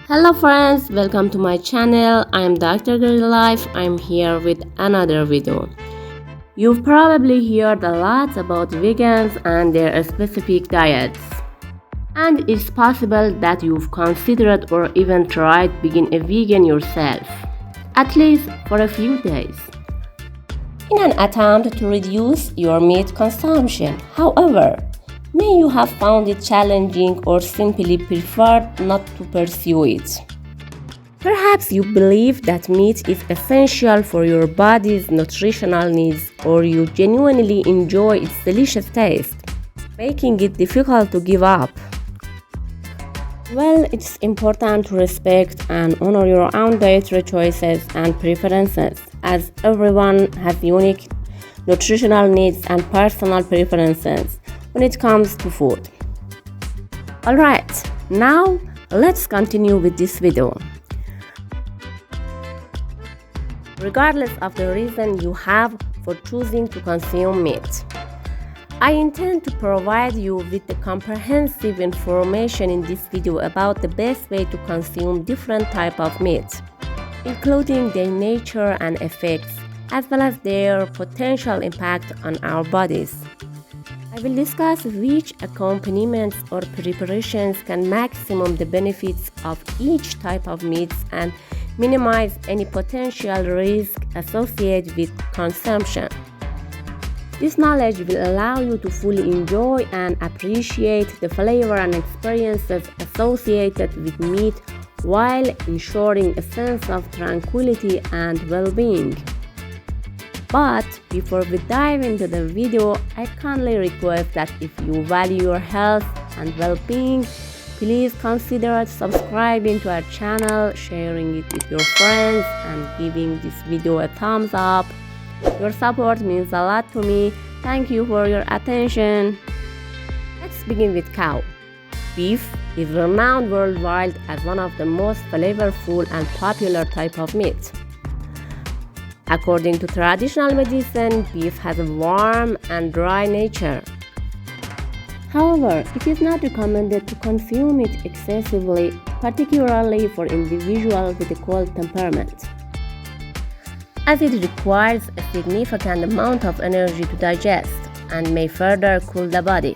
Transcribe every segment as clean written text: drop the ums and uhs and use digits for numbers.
Hello friends, welcome to my channel. I am Dr. Girl Life. I'm here with another video. You've probably heard a lot about vegans and their specific diets. And it's possible that you've considered or even tried being a vegan yourself, at least for a few days, in an attempt to reduce your meat consumption. However, may you have found it challenging or simply preferred not to pursue it. Perhaps you believe that meat is essential for your body's nutritional needs, or you genuinely enjoy its delicious taste, making it difficult to give up. Well, it's important to respect and honor your own dietary choices and preferences, as everyone has unique nutritional needs and personal preferences when it comes to food. Alright, now let's continue with this video. Regardless of the reason you have for choosing to consume meat, I intend to provide you with the comprehensive information in this video about the best way to consume different types of meat, including their nature and effects, as well as their potential impact on our bodies. I will discuss which accompaniments or preparations can maximum the benefits of each type of meats and minimize any potential risk associated with consumption. This knowledge will allow you to fully enjoy and appreciate the flavor and experiences associated with meat while ensuring a sense of tranquility and well-being. But before we dive into the video, I kindly request that if you value your health and well-being, please consider subscribing to our channel, sharing it with your friends, and giving this video a thumbs up. Your support means a lot to me. Thank you for your attention. Let's begin with cow. Beef is renowned worldwide as one of the most flavorful and popular type of meat. According to traditional medicine, beef has a warm and dry nature. However, it is not recommended to consume it excessively, particularly for individuals with a cold temperament, as it requires a significant amount of energy to digest and may further cool the body.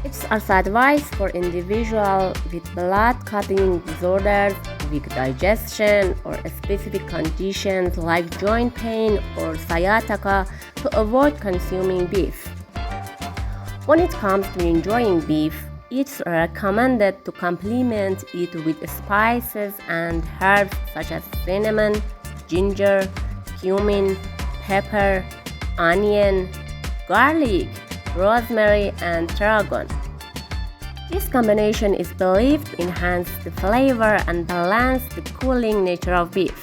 It's also advised for individuals with blood-clotting disorders, weak digestion, or specific conditions like joint pain or sciatica to avoid consuming beef. When it comes to enjoying beef, it's recommended to complement it with spices and herbs such as cinnamon, ginger, cumin, pepper, onion, garlic, rosemary, and tarragon. This combination is believed to enhance the flavor and balance the cooling nature of beef.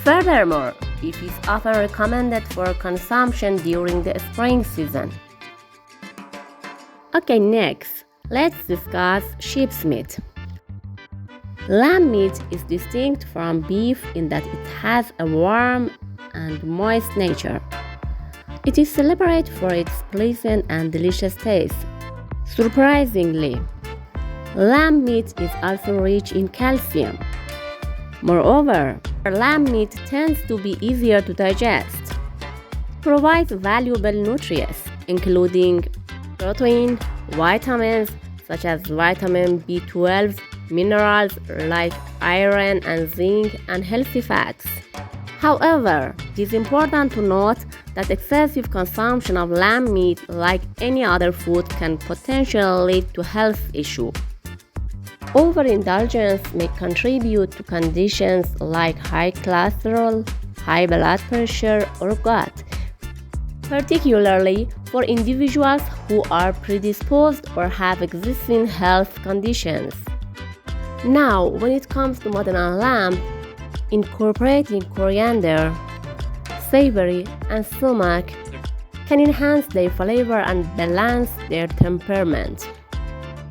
Furthermore, beef is often recommended for consumption during the spring season. Okay, next, let's discuss sheep's meat. Lamb meat is distinct from beef in that it has a warm and moist nature. It is celebrated for its pleasant and delicious taste. Surprisingly, lamb meat is also rich in calcium. Moreover, lamb meat tends to be easier to digest. It provides valuable nutrients, including protein, vitamins such as vitamin B12, minerals like iron and zinc, and healthy fats. However, it is important to note that excessive consumption of lamb meat, like any other food, can potentially lead to health issues. Overindulgence may contribute to conditions like high cholesterol, high blood pressure, or gut, particularly for individuals who are predisposed or have existing health conditions. Now, when it comes to mutton and lamb, incorporating coriander, savory, and sumac can enhance their flavor and balance their temperament.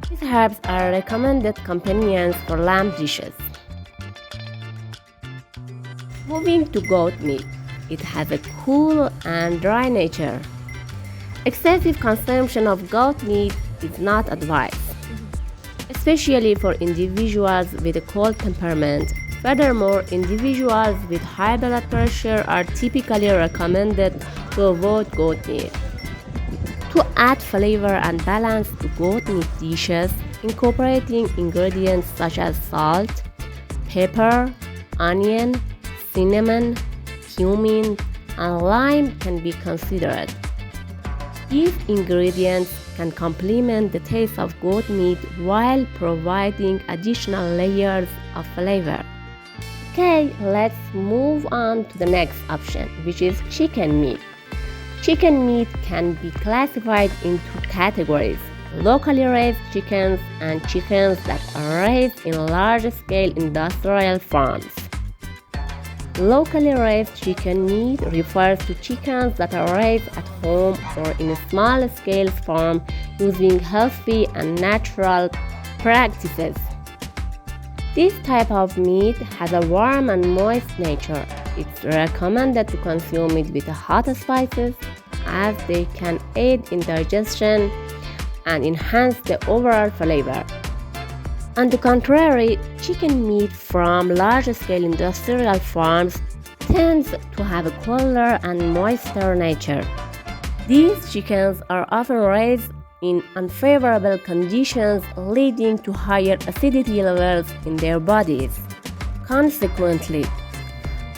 These herbs are recommended companions for lamb dishes. Moving to goat meat, it has a cool and dry nature. Excessive consumption of goat meat is not advised. especially for individuals with a cold temperament. Furthermore, individuals with high blood pressure are typically recommended to avoid goat meat. To add flavor and balance to goat meat dishes, incorporating ingredients such as salt, pepper, onion, cinnamon, cumin, and lime can be considered. These ingredients can complement the taste of goat meat while providing additional layers of flavor. Okay, let's move on to the next option, which is chicken meat. Chicken meat can be classified into categories: locally raised chickens and chickens that are raised in large-scale industrial farms. Locally raised chicken meat refers to chickens that are raised at home or in a small-scale farm using healthy and natural practices. This type of meat has a warm and moist nature. It's recommended to consume it with hot spices as they can aid in digestion and enhance the overall flavor. On the contrary, chicken meat from large-scale industrial farms tends to have a cooler and moister nature. These chickens are often raised in unfavorable conditions, leading to higher acidity levels in their bodies. Consequently,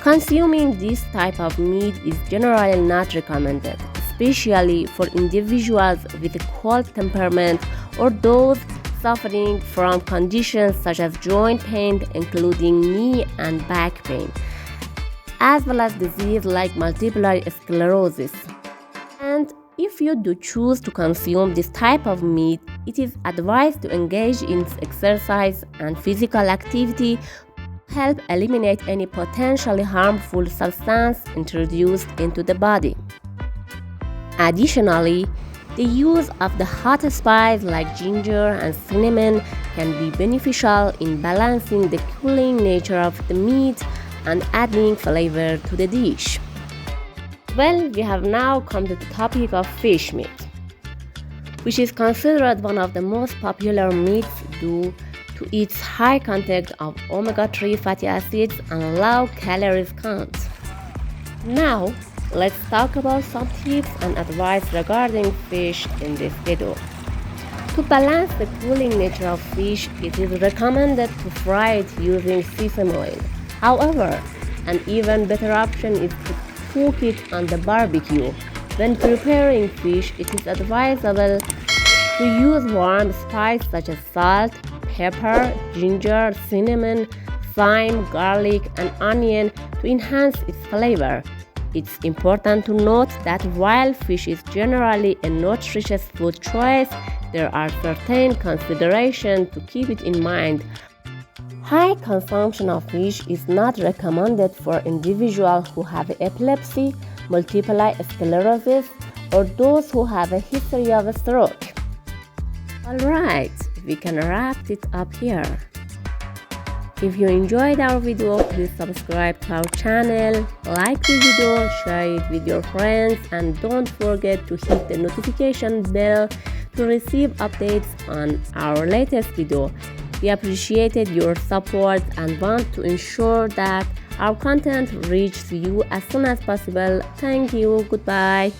consuming this type of meat is generally not recommended, especially for individuals with a cold temperament or those suffering from conditions such as joint pain, including knee and back pain, as well as disease like multiple sclerosis. And if you do choose to consume this type of meat, it is advised to engage in exercise and physical activity to help eliminate any potentially harmful substance introduced into the body. Additionally, the use of the hot spice like ginger and cinnamon can be beneficial in balancing the cooling nature of the meat and adding flavor to the dish. Well, we have now come to the topic of fish meat, which is considered one of the most popular meats due to its high content of omega-3 fatty acids and low calories count. Now, let's talk about some tips and advice regarding fish in this video. To balance the cooling nature of fish, it is recommended to fry it using sesame oil. However, an even better option is to cook it on the barbecue. When preparing fish, it is advisable to use warm spices such as salt, pepper, ginger, cinnamon, thyme, garlic, and onion to enhance its flavor. It's important to note that while fish is generally a nutritious food choice, there are certain considerations to keep it in mind. High consumption of fish is not recommended for individuals who have epilepsy, multiple sclerosis, or those who have a history of a stroke. Alright, we can wrap it up here. If you enjoyed our video, please subscribe to our channel, like the video, share it with your friends, and don't forget to hit the notification bell to receive updates on our latest video. We appreciated your support and want to ensure that our content reaches you as soon as possible. Thank you. Goodbye.